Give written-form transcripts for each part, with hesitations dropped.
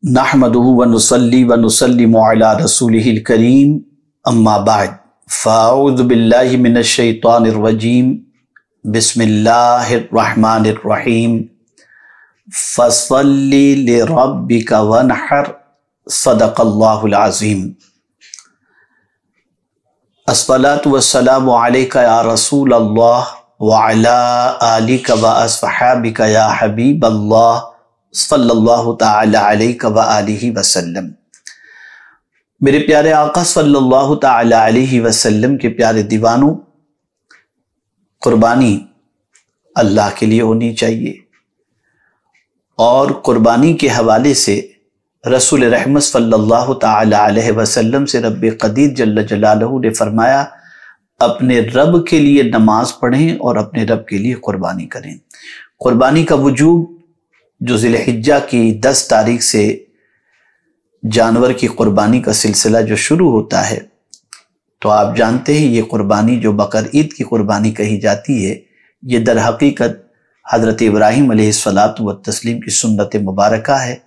नहमदुहु व नुसल्ली व नुसल्लिमु अला रसूलिहिल करीम अम्मा बाद फ़अऊज़ु बिल्लाहि मिनश शैतानिर रजीम बिस्मिल्लाहिर रहमानिर रहीम फ़स्सल्लि लिरब्बिका वन्हर सदक़ल्लाहुल अज़ीम। अस्सलातु वस्सलामु अलैका या रसूल अल्लाह व अला आलिका व अस्हाबिका या हबीब अल्लाह सल्लल्लाहु ताला अलैहि व आलिहि वसल्लम। मेरे प्यारे आका सल्लल्लाहु ताला अलैहि वसल्लम के प्यारे दीवानों, कुर्बानी अल्लाह के लिए होनी चाहिए और कुर्बानी के हवाले से रसूल रहमत सल्लल्लाहु ताला अलैहि वसल्लम से रब्बे क़दीर जल्ल जलालहू ने फरमाया, अपने रब के लिए नमाज पढ़ें और अपने रब के लिए कुर्बानी करें। कुर्बानी का वजूब जो ज़िलहिज्जा की 10 तारीख से जानवर की कुर्बानी का सिलसिला जो शुरू होता है, तो आप जानते हैं ये कुर्बानी जो बकर ईद की कुर्बानी कही जाती है, ये दर हकीकत हज़रत इब्राहीम अलैहिस्सलातु व तस्लीम की सुन्नत मुबारका है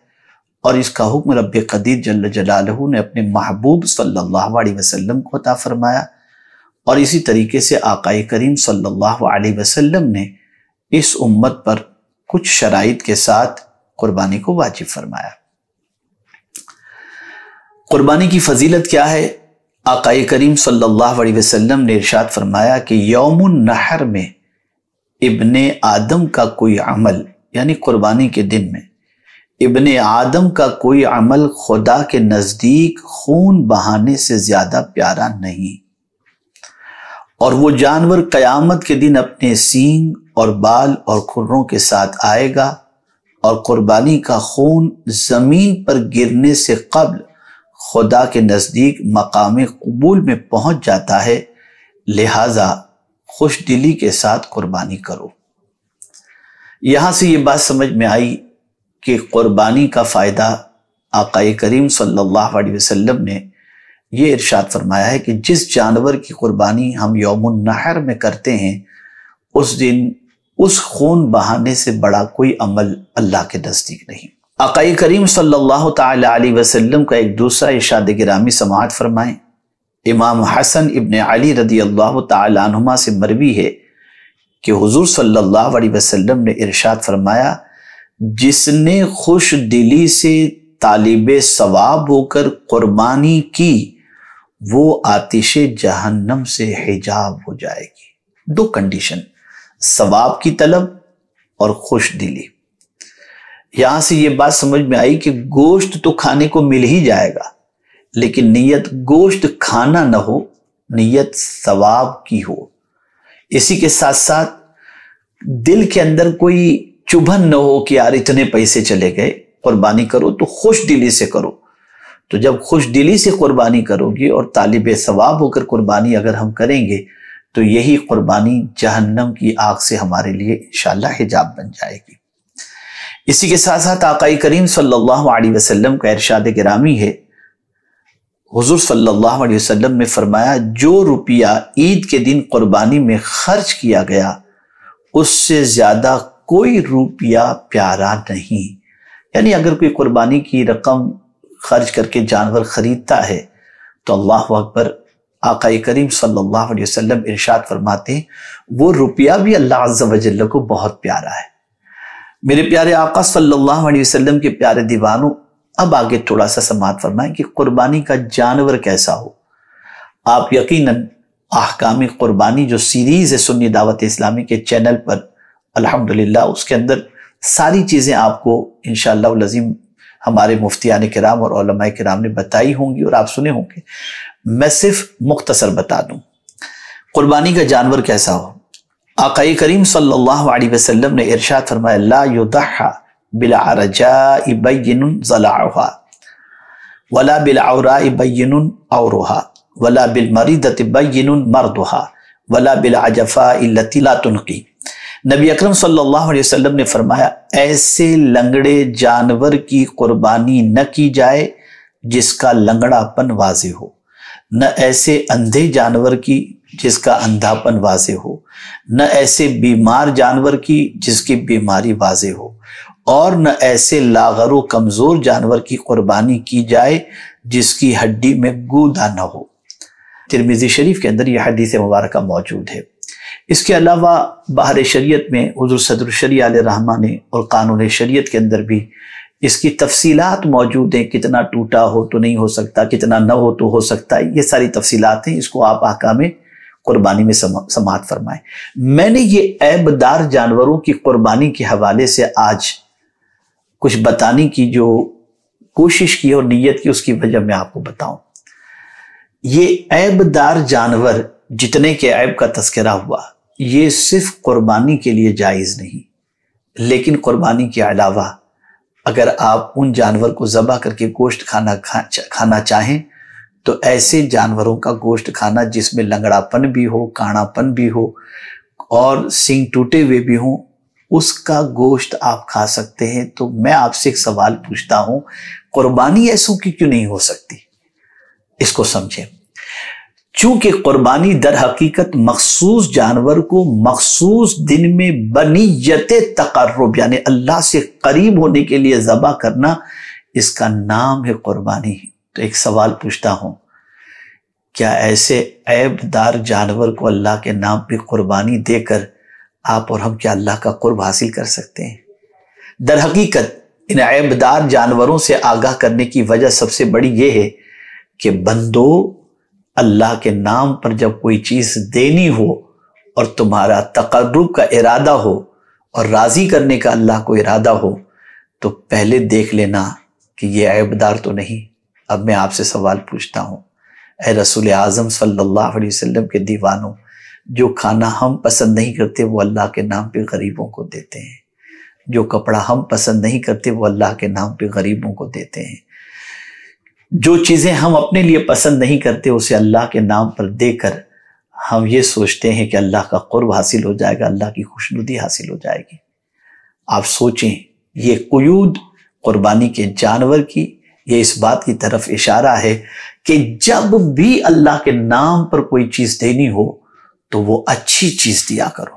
और इसका हुक्म रब्बे क़दीर जल्ल जलालहू ने अपने महबूब सल्लल्लाहु अलैहि वसल्लम को अता फरमाया और इसी तरीके से आकाए करीम सल्लल्लाहु अलैहि वसल्लम ने इस उम्मत पर कुछ शराइत के साथ कुर्बानी को वाजिब फरमाया। कुर्बानी की फजीलत क्या है? आकाए करीम सल्लल्लाहु अलैहि वसल्लम ने इरशाद फरमाया कि यौमुन नहर में इब्ने आदम का कोई अमल, यानी कुर्बानी के दिन में इब्ने आदम का कोई अमल खुदा के नजदीक खून बहाने से ज्यादा प्यारा नहीं, और वो जानवर कयामत के दिन अपने सींग और बाल और खुरों के साथ आएगा और कुर्बानी का खून जमीन पर गिरने से कब्ल खुदा के नजदीक मकाम कबूल में पहुंच जाता है, लिहाजा खुश दिली के साथ कुर्बानी करो। यहां से ये बात समझ में आई कि कुर्बानी का फायदा आकाए करीम सल्लल्लाहु अलैहि वसल्लम ने ये इरशाद फरमाया है कि जिस जानवर की कुर्बानी हम यौमुन नहर में करते हैं, उस दिन उस खून बहाने से बड़ा कोई अमल अल्लाह के नजदीक नहीं। आकाए करीम सल्लल्लाहु ताला अलैहि वसल्लम का एक दूसरा इरशाद गिरामी समाअत फरमाएं। इमाम हसन इब्ने अली रदी अल्लाह ताला अन्हुमा से मरवी है कि हुजूर सल्लल्लाहु अलैहि वसल्लम ने इरशाद फरमाया, जिसने खुश दिली से तालिबे सवाब होकर कुर्बानी की, वो आतिशे जहन्नम से हिजाब हो जाएगी। 2 कंडीशन, सवाब की तलब और खुश दिली। यहां से ये बात समझ में आई कि गोश्त तो खाने को मिल ही जाएगा, लेकिन नीयत गोश्त खाना न हो, नीयत सवाब की हो। इसी के साथ साथ दिल के अंदर कोई चुभन न हो कि यार इतने पैसे चले गए, कुर्बानी करो तो खुश दिली से करो। तो जब खुश दिली से कुर्बानी करोगे और तालिबे सवाब होकर कुर्बानी अगर हम करेंगे, तो यही कुर्बानी जहन्नम की आग से हमारे लिए इंशाअल्लाह हिजाब बन जाएगी। इसी के साथ साथ आकाए करीम सल्लल्लाहु अलैहि वसल्लम का इरशाद गिरामी है, हुजूर सल्लल्लाहु अलैहि वसल्लम ने फरमाया, जो रुपया ईद के दिन कुर्बानी में खर्च किया गया, उससे ज्यादा कोई रुपया प्यारा नहीं। यानी अगर कोई कुर्बानी की रकम खर्च करके जानवर खरीदता है, तो अल्लाहु अकबर, आकाए करीम सल्लल्लाहु अलैहि वसल्लम इरशाद फरमाते हैं, वो रुपया भी अल्लाह अज़्ज़ा व जल्ल को बहुत प्यारा है। मेरे प्यारे आका सल्लल्लाहु अलैहि वसल्लम के प्यारे दीवानों, अब आगे थोड़ा सा समाअत फरमाएं कि कुर्बानी का जानवर कैसा हो। आप यकीनन अहकाम कुर्बानी जो सीरीज है सुन्नी दावत इस्लामी के चैनल पर, अल्हम्दुलिल्लाह उसके अंदर सारी चीजें आपको इंशाअल्लाह लज़ीम हमारे मुफ्तियान किराम और उलमाए किराम ने बताई होंगी और आप सुने होंगे। मैं सिर्फ मुख्तसर बता दूं कुर्बानी का जानवर कैसा हो। आकाए करीम सल्लल्लाहु अलैहि वसल्लम ने इरशाद फरमाया, ला युदहा बिल अरजाइ बय्यिनुन ज़लाउहा वला बिल औराइ बय्यिनुन औरुहा वला बिल मरीदति बय्यिनुन मर्दुहा वला बिल अजफाइ लती ला तुनकी। नबी अकरम सल्लल्लाहु अलैहि वसल्लम ने फरमाया, ऐसे लंगड़े जानवर की कुर्बानी न की जाए जिसका लंगड़ापन वाज़े हो, न ऐसे अंधे जानवर की जिसका अंधापन वाज़े हो, न ऐसे बीमार जानवर की जिसकी बीमारी वाज़े हो, اور نہ ایسے لاغر و کمزور جانور کی قربانی کی جائے جس کی ہڈی میں گودا نہ ہو۔ ترمذی شریف کے اندر یہ حدیث مبارکہ موجود ہے۔ اس کے علاوہ بحر شریعت میں حضور صدر الشریعہ علیہ الرحمہ نے اور قانون شریعت کے اندر بھی اس کی تفصیلات موجود ہیں، کتنا ٹوٹا ہو تو نہیں ہو سکتا، کتنا نہ ہو تو ہو سکتا ہے، یہ ساری تفصیلات ہیں، اس کو آپ احکام قربانی میں سماعت فرمائیں۔ میں نے یہ عیب دار جانوروں کی قربانی کے حوالے سے آج کچھ بتانے کی جو کوشش کی اور نیت کی، اس کی وجہ میں آپ کو بتاؤں۔ یہ عیب دار جانور جتنے کے عیب کا تذکرہ ہوا، یہ صرف قربانی کے لیے جائز نہیں، لیکن قربانی کے علاوہ اگر آپ ان جانور کو ذبح کر کے گوشت کھانا چاہیں تو ایسے جانوروں کا گوشت کھانا جس میں لنگڑا پن بھی ہو، کانا پن بھی ہو اور سینگ ٹوٹے ہوئے بھی ہوں، اس کا گوشت آپ کھا سکتے ہیں۔ تو میں آپ سے ایک سوال پوچھتا ہوں، قربانی ایسوں کی کیوں نہیں ہو سکتی؟ اس کو سمجھیں۔ چونکہ قربانی در حقیقت مخصوص جانور کو مخصوص دن میں بنیت تقرب یعنی اللہ سے قریب ہونے کے لیے ذبح کرنا، اس کا نام ہے قربانی۔ تو ایک سوال پوچھتا ہوں، کیا ایسے عیب دار جانور کو اللہ کے نام پہ قربانی دے کر آپ اور ہم کیا اللہ کا قرب حاصل کر سکتے ہیں؟ در حقیقت ان عیب دار جانوروں سے آگاہ کرنے کی وجہ سب سے بڑی یہ ہے کہ بندو، اللہ کے نام پر جب کوئی چیز دینی ہو اور تمہارا تقرب کا ارادہ ہو اور راضی کرنے کا اللہ کو ارادہ ہو، تو پہلے دیکھ لینا کہ یہ عیب دار تو نہیں۔ اب میں آپ سے سوال پوچھتا ہوں، اے رسول اعظم صلی اللہ علیہ وسلم کے دیوانوں، جو کھانا ہم پسند نہیں کرتے وہ اللہ کے نام پہ غریبوں کو دیتے ہیں، جو کپڑا ہم پسند نہیں کرتے وہ اللہ کے نام پہ غریبوں کو دیتے ہیں، جو چیزیں ہم اپنے لیے پسند نہیں کرتے اسے اللہ کے نام پر دے کر ہم یہ سوچتے ہیں کہ اللہ کا قرب حاصل ہو جائے گا، اللہ کی خوشنودی حاصل ہو جائے گی۔ آپ سوچیں، یہ قیود قربانی کے جانور کی یہ اس بات کی طرف اشارہ ہے کہ جب بھی اللہ کے نام پر کوئی چیز دینی ہو تو وہ اچھی چیز دیا کرو،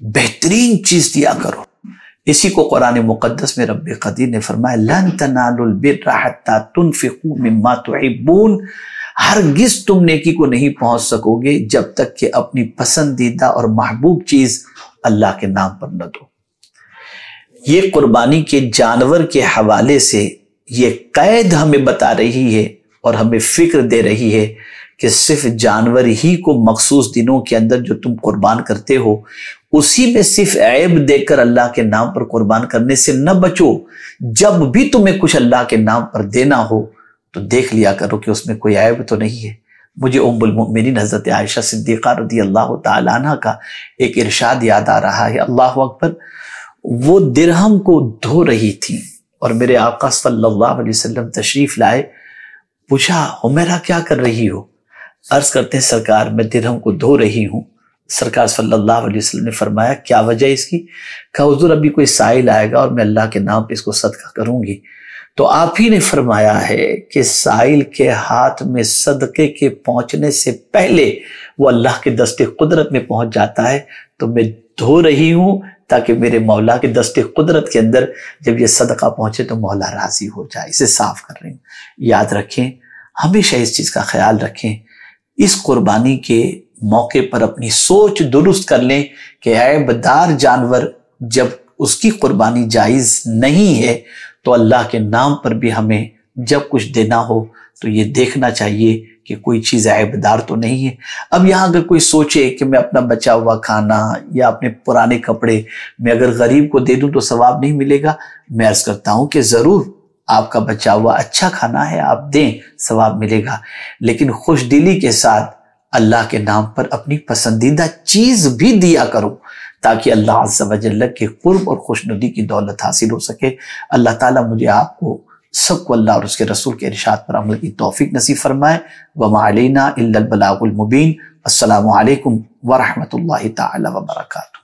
بہترین چیز دیا کرو۔ اسی کو قرآن مقدس میں رب قدیر نے فرمایا، لن تنالوا البر حتى تنفقوا مما تحبون، ہرگز تم نیکی کو نہیں پہنچ سکو گے جب تک کہ اپنی پسندیدہ اور محبوب چیز اللہ کے نام پر نہ دو۔ یہ قربانی کے جانور کے حوالے سے یہ قید ہمیں بتا رہی ہے اور ہمیں فکر دے رہی ہے کہ صرف جانور ہی کو مخصوص دنوں کے اندر جو تم قربان کرتے ہو اسی میں صرف عیب دے کر اللہ کے نام پر قربان کرنے سے نہ بچو۔ جب بھی تمہیں کچھ اللہ کے نام پر دینا ہو تو دیکھ لیا کرو کہ اس میں کوئی عیب تو نہیں ہے۔ مجھے ام المؤمنین حضرت عائشہ صدیقہ رضی اللہ تعالیٰ عنہ کا ایک ارشاد یاد آ رہا ہے، اللہ اکبر۔ وہ درہم کو دھو رہی تھی اور میرے آقا صلی اللہ علیہ وسلم تشریف لائے، پوچھا، حمیرہ کیا کر رہی ہو؟ عرض کرتے ہیں، سرکار میں درہم کو دھو رہی ہوں۔ سرکار صلی اللہ علیہ وسلم نے فرمایا، کیا وجہ اس کی؟ کہا، حضور ابھی کوئی سائل آئے گا اور میں اللہ کے نام پہ اس کو صدقہ کروں گی۔ تو آپ ہی نے فرمایا ہے کہ سائل کے ہاتھ میں صدقے کے پہنچنے سے پہلے وہ اللہ کے دست قدرت میں پہنچ جاتا ہے، تو میں دھو رہی ہوں تاکہ میرے مولا کے دست قدرت کے اندر جب یہ صدقہ پہنچے تو مولا راضی ہو جائے، اسے صاف کر رہی ہوں۔ یاد رکھیں، ہمیشہ اس چیز کا خیال رکھیں، اس قربانی کے موقع پر اپنی سوچ درست کر لیں کہ عیب دار جانور جب اس کی قربانی جائز نہیں ہے تو اللہ کے نام پر بھی ہمیں جب کچھ دینا ہو تو یہ دیکھنا چاہیے کہ کوئی چیز عیب دار تو نہیں ہے۔ اب یہاں اگر کوئی سوچے کہ میں اپنا بچا ہوا کھانا یا اپنے پرانے کپڑے میں اگر غریب کو دے دوں تو ثواب نہیں ملے گا، میں عرض کرتا ہوں کہ ضرور آپ کا بچا ہوا اچھا کھانا ہے، آپ دیں، ثواب ملے گا، لیکن خوش دلی کے ساتھ اللہ کے نام پر اپنی پسندیدہ چیز بھی دیا کرو تاکہ اللہ عز و جل کے قرب اور خوشنودی کی دولت حاصل ہو سکے۔ اللہ تعالیٰ مجھے آپ کو سب کو اللہ اور اس کے رسول کے ارشاد پر عمل کی توفیق نصیب فرمائے۔ وما علینا الا البلاغ المبین۔ السلام علیکم ورحمۃ اللہ تعالی وبرکاتہ۔